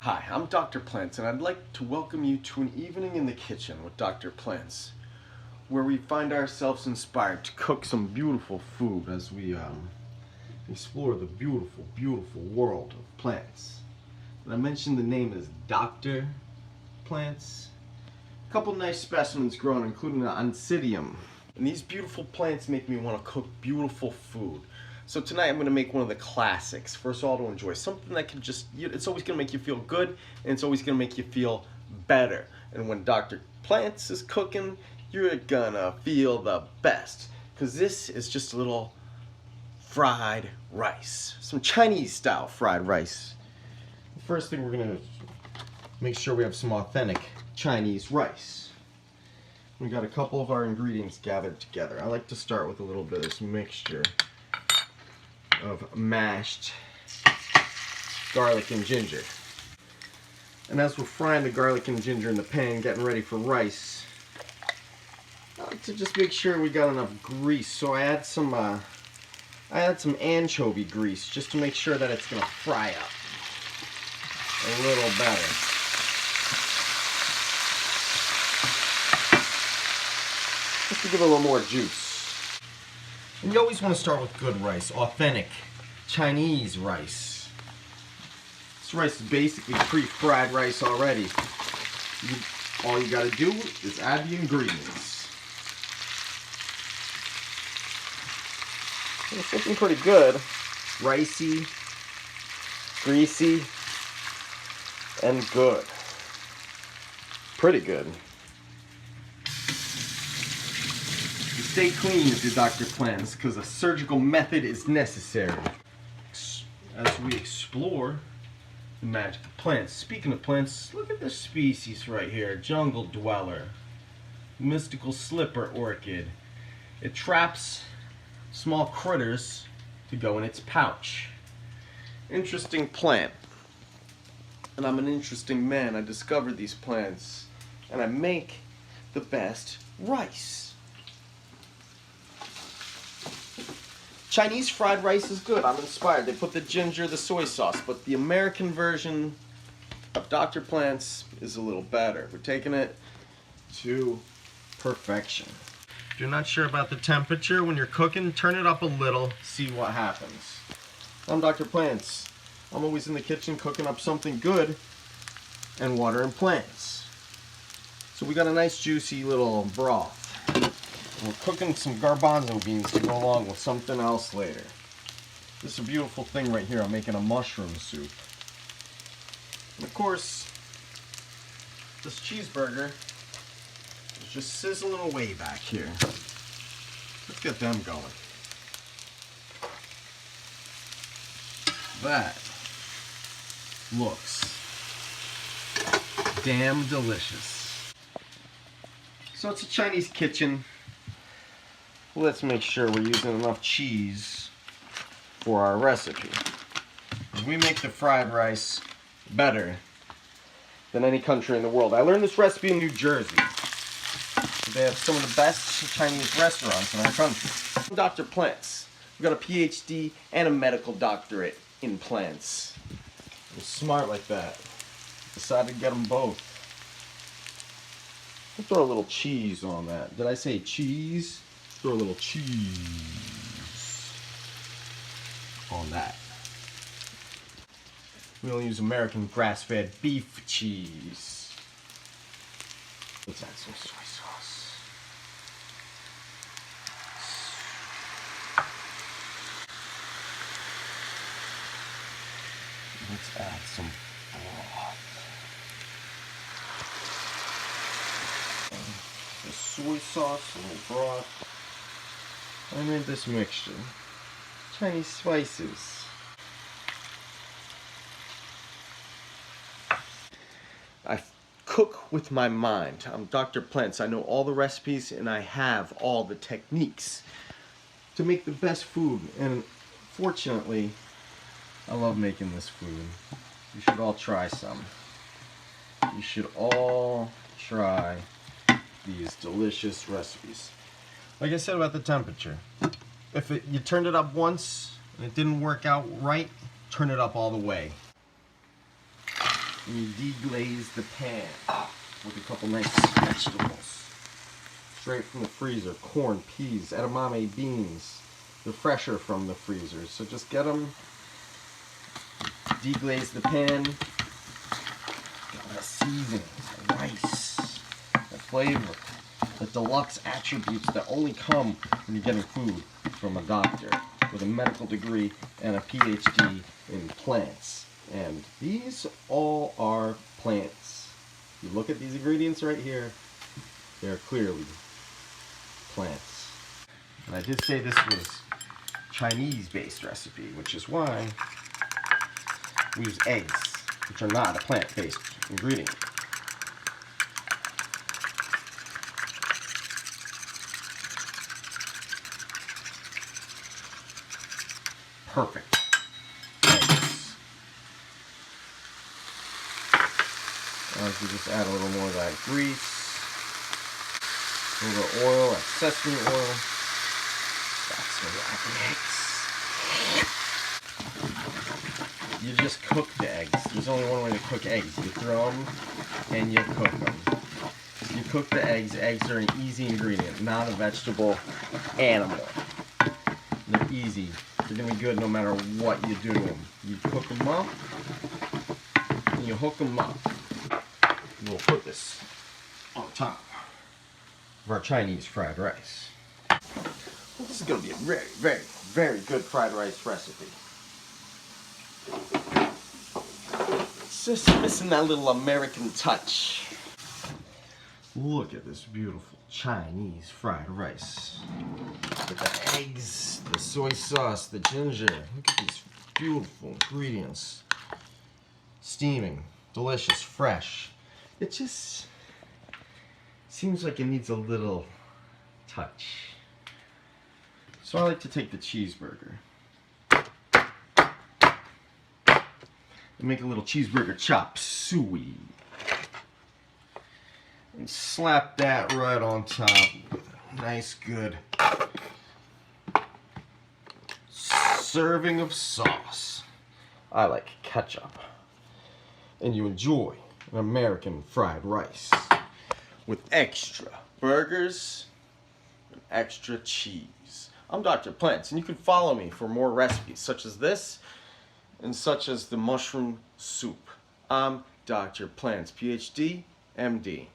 Hi, I'm Dr. Plants, and I'd like to welcome you to an evening in the kitchen with Dr. Plants, where we find ourselves inspired to cook some beautiful food as we explore the beautiful, beautiful world of plants. And I mentioned the name is Dr. Plants. A couple nice specimens grown, including the Oncidium. And these beautiful plants make me want to cook beautiful food. So tonight I'm going to make one of the classics. First of all, to enjoy something that can just, it's always going to make you feel good, and it's always going to make you feel better. And when Dr. Plants is cooking, you're going to feel the best. Because this is just a little fried rice. Some Chinese style fried rice. The first thing we're going to make sure we have some authentic Chinese rice. We got a couple of our ingredients gathered together. I like to start with a little bit of this mixture of mashed garlic and ginger. And as we're frying the garlic and ginger in the pan, getting ready for rice, I like to just make sure we got enough grease. So I add some anchovy grease just to make sure that it's gonna fry up a little better. Just to give it a little more juice. And you always want to start with good rice, authentic Chinese rice. This rice is basically pre-fried rice already. All you got to do is add the ingredients. And it's looking pretty good. Ricey, greasy, and good. Pretty good. Stay clean if you're Dr. Plants, because a surgical method is necessary. As we explore the magic of plants. Speaking of plants, look at this species right here, jungle dweller, mystical slipper orchid. It traps small critters to go in its pouch. Interesting plant. And I'm an interesting man. I discovered these plants, and I make the best rice. Chinese fried rice is good. I'm inspired. They put the ginger, the soy sauce, but the American version of Dr. Plants is a little better. We're taking it to perfection. If you're not sure about the temperature when you're cooking, turn it up a little, see what happens. I'm Dr. Plants. I'm always in the kitchen cooking up something good and watering plants. So we got a nice juicy little broth. We're cooking some garbanzo beans to go along with something else later. This is a beautiful thing right here. I'm making a mushroom soup. And of course, this cheeseburger is just sizzling away back here. Let's get them going. That looks damn delicious. So it's a Chinese kitchen. Let's make sure we're using enough cheese for our recipe. We make the fried rice better than any country in the world. I learned this recipe in New Jersey. They have some of the best Chinese restaurants in our country. I'm Dr. Plants. I've got a PhD and a medical doctorate in plants. I'm smart like that. Decided to get them both. I'll throw a little cheese on that. Did I say cheese? Throw a little cheese on that. We'll use American grass-fed beef cheese. Let's add some soy sauce. Let's add some broth. The soy sauce and the broth. I made this mixture. Chinese spices. I cook with my mind. I'm Dr. Plants. I know all the recipes and I have all the techniques to make the best food. And fortunately, I love making this food. You should all try some. You should all try these delicious recipes. Like I said about the temperature, if you turned it up once and it didn't work out right, turn it up all the way. And you deglaze the pan with a couple nice vegetables. Straight from the freezer. Corn, peas, edamame beans. They're fresher from the freezer. So just get them. Deglaze the pan. Got the seasoning, the rice, the flavor, the deluxe attributes that only come when you're getting food from a doctor with a medical degree and a PhD in plants. And these all are plants. You look at these ingredients right here, they're clearly plants. And I did say this was Chinese-based recipe, which is why we use eggs, which are not a plant-based ingredient. Perfect. Eggs. Now you just add a little more of that grease, a little bit of oil, like sesame oil. That's the eggs. You just cook the eggs. There's only one way to cook eggs. You throw them and you cook them. You cook the eggs. Eggs are an easy ingredient, not a vegetable animal. They're easy. They're going to be good no matter what you do to them. You cook them up and you hook them up. We'll put this on top of our Chinese fried rice. Well, this is going to be a very, very, very good fried rice recipe. It's just missing that little American touch. Look at this beautiful Chinese fried rice. With the eggs, the soy sauce, the ginger. Look at these beautiful ingredients. Steaming, delicious, fresh. It just seems like it needs a little touch. So I like to take the cheeseburger and make a little cheeseburger chop suey. And slap that right on top with a nice good serving of sauce. I like ketchup. And you enjoy an American fried rice with extra burgers and extra cheese. I'm Dr. Plants, and you can follow me for more recipes such as this and such as the mushroom soup. I'm Dr. Plants, PhD, MD.